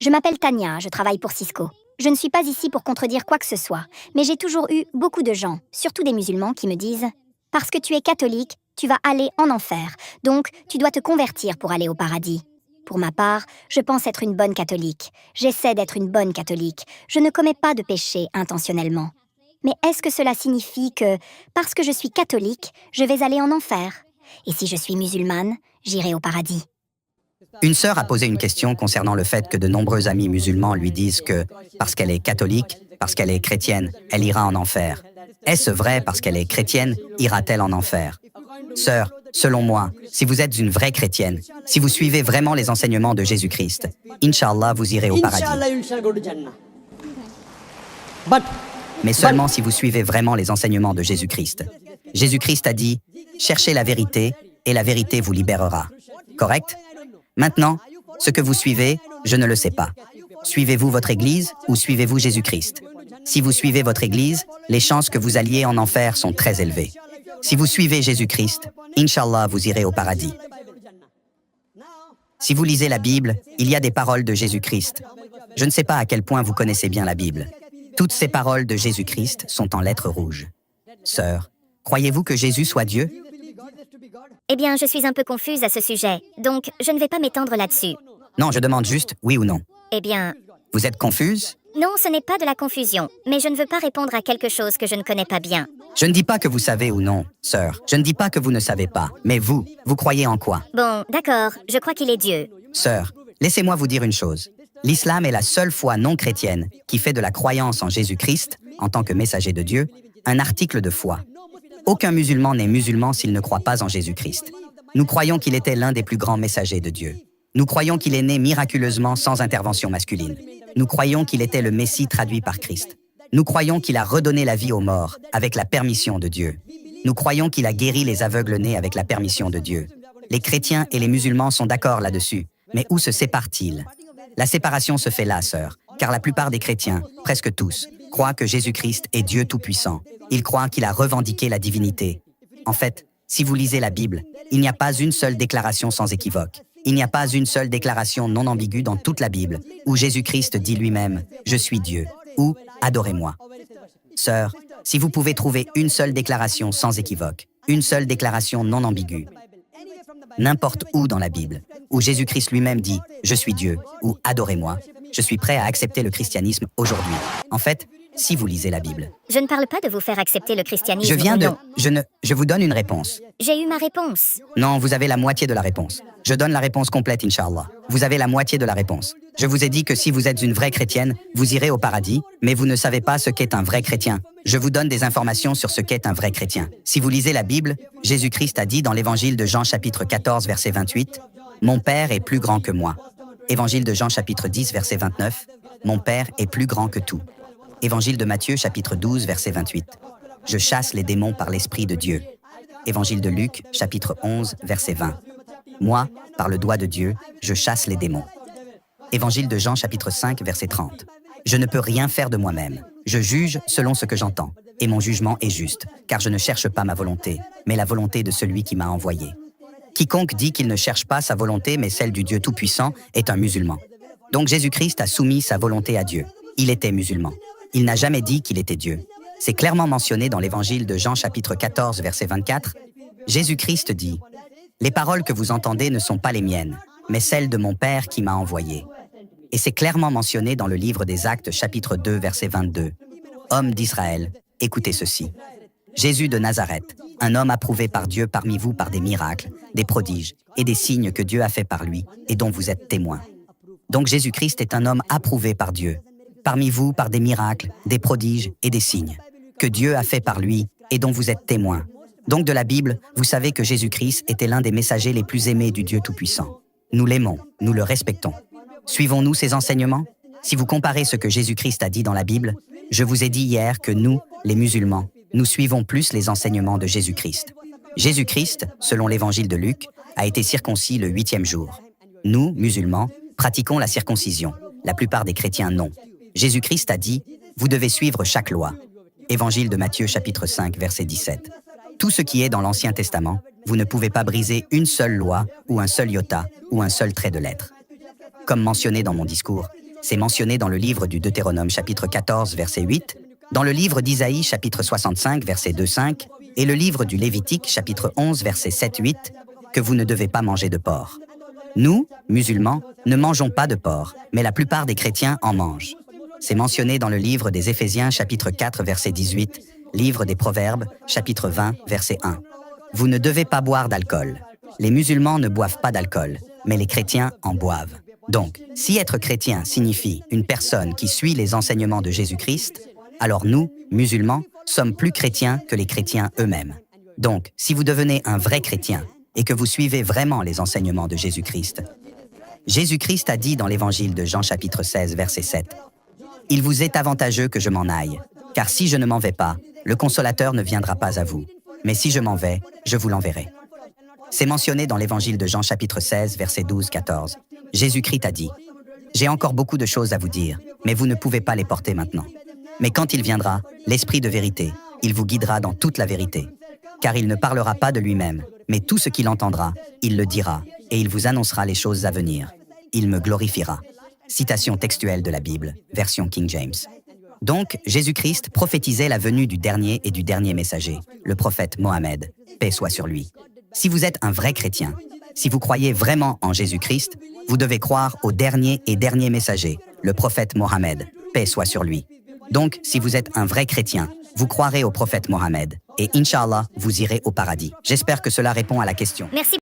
Je m'appelle Tania, je travaille pour Cisco. Je ne suis pas ici pour contredire quoi que ce soit, mais j'ai toujours eu beaucoup de gens, surtout des musulmans, qui me disent « Parce que tu es catholique, tu vas aller en enfer, donc tu dois te convertir pour aller au paradis. » Pour ma part, je pense être une bonne catholique. J'essaie d'être une bonne catholique. Je ne commets pas de péché intentionnellement. Mais est-ce que cela signifie que, parce que je suis catholique, je vais aller en enfer? Et si je suis musulmane, j'irai au paradis? Une sœur a posé une question concernant le fait que de nombreux amis musulmans lui disent que, parce qu'elle est catholique, parce qu'elle est chrétienne, elle ira en enfer. Est-ce vrai parce qu'elle est chrétienne, ira-t-elle en enfer? Sœur, selon moi, si vous êtes une vraie chrétienne, si vous suivez vraiment les enseignements de Jésus-Christ, Inch'Allah, vous irez au paradis. Mais seulement si vous suivez vraiment les enseignements de Jésus-Christ. Jésus-Christ a dit « Cherchez la vérité, et la vérité vous libérera. » Correct? Maintenant, ce que vous suivez, je ne le sais pas. Suivez-vous votre Église ou suivez-vous Jésus-Christ? Si vous suivez votre Église, les chances que vous alliez en enfer sont très élevées. Si vous suivez Jésus-Christ, Inch'Allah, vous irez au paradis. Si vous lisez la Bible, il y a des paroles de Jésus-Christ. Je ne sais pas à quel point vous connaissez bien la Bible. Toutes ces paroles de Jésus-Christ sont en lettres rouges. Sœur, croyez-vous que Jésus soit Dieu? Eh bien, je suis un peu confuse à ce sujet, donc je ne vais pas m'étendre là-dessus. Non, je demande juste oui ou non. Eh bien, Vous êtes confuse? non, ce n'est pas de la confusion, mais je ne veux pas répondre à quelque chose que je ne connais pas bien. Je ne dis pas que vous savez ou non, sœur. Je ne dis pas que vous ne savez pas. Mais vous croyez en quoi? Bon, d'accord, je crois qu'il est Dieu. Sœur, laissez-moi vous dire une chose. L'islam est la seule foi non chrétienne qui fait de la croyance en Jésus-Christ, en tant que messager de Dieu, un article de foi. Aucun musulman n'est musulman s'il ne croit pas en Jésus-Christ. Nous croyons qu'il était l'un des plus grands messagers de Dieu. Nous croyons qu'il est né miraculeusement sans intervention masculine. Nous croyons qu'il était le Messie traduit par Christ. Nous croyons qu'il a redonné la vie aux morts avec la permission de Dieu. Nous croyons qu'il a guéri les aveugles nés avec la permission de Dieu. Les chrétiens et les musulmans sont d'accord là-dessus. Mais où se séparent-ils? La séparation se fait là, sœur, car la plupart des chrétiens, presque tous, croient que Jésus-Christ est Dieu Tout-Puissant. Ils croient qu'il a revendiqué la divinité. En fait, si vous lisez la Bible, il n'y a pas une seule déclaration sans équivoque. Il n'y a pas une seule déclaration non ambiguë dans toute la Bible, où Jésus-Christ dit lui-même « Je suis Dieu » ou « Adorez-moi ». Sœur, si vous pouvez trouver une seule déclaration sans équivoque, une seule déclaration non ambiguë, n'importe où dans la Bible, où Jésus-Christ lui-même dit « Je suis Dieu » ou « Adorez-moi », je suis prêt à accepter le christianisme aujourd'hui. En fait, si vous lisez la Bible. Je ne parle pas de vous faire accepter le christianisme. Je vous donne une réponse. J'ai eu ma réponse. Non, vous avez la moitié de la réponse. Je donne la réponse complète, Inch'Allah. Vous avez la moitié de la réponse. Je vous ai dit que si vous êtes une vraie chrétienne, vous irez au paradis, mais vous ne savez pas ce qu'est un vrai chrétien. Je vous donne des informations sur ce qu'est un vrai chrétien. Si vous lisez la Bible, Jésus-Christ a dit dans l'évangile de Jean chapitre 14, verset 28, « Mon Père est plus grand que moi ». Évangile de Jean chapitre 10, verset 29, « Mon Père est plus grand que tout ». Évangile de Matthieu chapitre 12, verset 28, « Je chasse les démons par l'Esprit de Dieu ». Évangile de Luc chapitre 11, verset 20, « Moi, par le doigt de Dieu, je chasse les démons ». Évangile de Jean chapitre 5, verset 30, « Je ne peux rien faire de moi-même. Je juge selon ce que j'entends, et mon jugement est juste, car je ne cherche pas ma volonté, mais la volonté de celui qui m'a envoyé. Quiconque dit qu'il ne cherche pas sa volonté, mais celle du Dieu Tout-Puissant, est un musulman. » Donc Jésus-Christ a soumis sa volonté à Dieu. Il était musulman. Il n'a jamais dit qu'il était Dieu. C'est clairement mentionné dans l'évangile de Jean chapitre 14, verset 24. Jésus-Christ dit « Les paroles que vous entendez ne sont pas les miennes, mais celles de mon Père qui m'a envoyé. » Et c'est clairement mentionné dans le livre des Actes chapitre 2, verset 22. « Hommes d'Israël, écoutez ceci. Jésus de Nazareth, un homme approuvé par Dieu parmi vous par des miracles, des prodiges et des signes que Dieu a fait par lui et dont vous êtes témoins. » Donc Jésus-Christ est un homme approuvé par Dieu, parmi vous par des miracles, des prodiges et des signes, que Dieu a fait par lui et dont vous êtes témoins. Donc de la Bible, vous savez que Jésus-Christ était l'un des messagers les plus aimés du Dieu Tout-Puissant. Nous l'aimons, nous le respectons. Suivons-nous ses enseignements? Si vous comparez ce que Jésus-Christ a dit dans la Bible, je vous ai dit hier que nous, les musulmans, nous suivons plus les enseignements de Jésus-Christ. Jésus-Christ, selon l'évangile de Luc, a été circoncis le 8e jour. Nous, musulmans, pratiquons la circoncision. La plupart des chrétiens non. Jésus-Christ a dit « Vous devez suivre chaque loi ». Évangile de Matthieu chapitre 5, verset 17. Tout ce qui est dans l'Ancien Testament, vous ne pouvez pas briser une seule loi ou un seul iota ou un seul trait de lettre. Comme mentionné dans mon discours, C'est mentionné dans le livre du Deutéronome chapitre 14, verset 8, dans le livre d'Isaïe chapitre 65, verset 2-5, et le livre du Lévitique chapitre 11, verset 7-8, que vous ne devez pas manger de porc. Nous, musulmans, ne mangeons pas de porc, mais la plupart des chrétiens en mangent. C'est mentionné dans le livre des Éphésiens chapitre 4, verset 18, livre des Proverbes chapitre 20, verset 1. Vous ne devez pas boire d'alcool. Les musulmans ne boivent pas d'alcool, mais les chrétiens en boivent. Donc, si être chrétien signifie une personne qui suit les enseignements de Jésus-Christ, alors nous, musulmans, sommes plus chrétiens que les chrétiens eux-mêmes. Donc, si vous devenez un vrai chrétien et que vous suivez vraiment les enseignements de Jésus-Christ, Jésus-Christ a dit dans l'évangile de Jean chapitre 16, verset 7, « Il vous est avantageux que je m'en aille, car si je ne m'en vais pas, le consolateur ne viendra pas à vous. Mais si je m'en vais, je vous l'enverrai. » C'est mentionné dans l'évangile de Jean chapitre 16, verset 12-14. Jésus-Christ a dit, « J'ai encore beaucoup de choses à vous dire, mais vous ne pouvez pas les porter maintenant. Mais quand il viendra, l'Esprit de vérité, il vous guidera dans toute la vérité. Car il ne parlera pas de lui-même, mais tout ce qu'il entendra, il le dira, et il vous annoncera les choses à venir. Il me glorifiera. » Citation textuelle de la Bible, version King James. Donc, Jésus-Christ prophétisait la venue du dernier et du dernier messager, le prophète Mohammed, paix soit sur lui. Si vous êtes un vrai chrétien, si vous croyez vraiment en Jésus-Christ, vous devez croire au dernier et dernier messager, le prophète Mohammed, paix soit sur lui. Donc, si vous êtes un vrai chrétien, vous croirez au prophète Mohammed, et Inch'Allah, vous irez au paradis. J'espère que cela répond à la question. Merci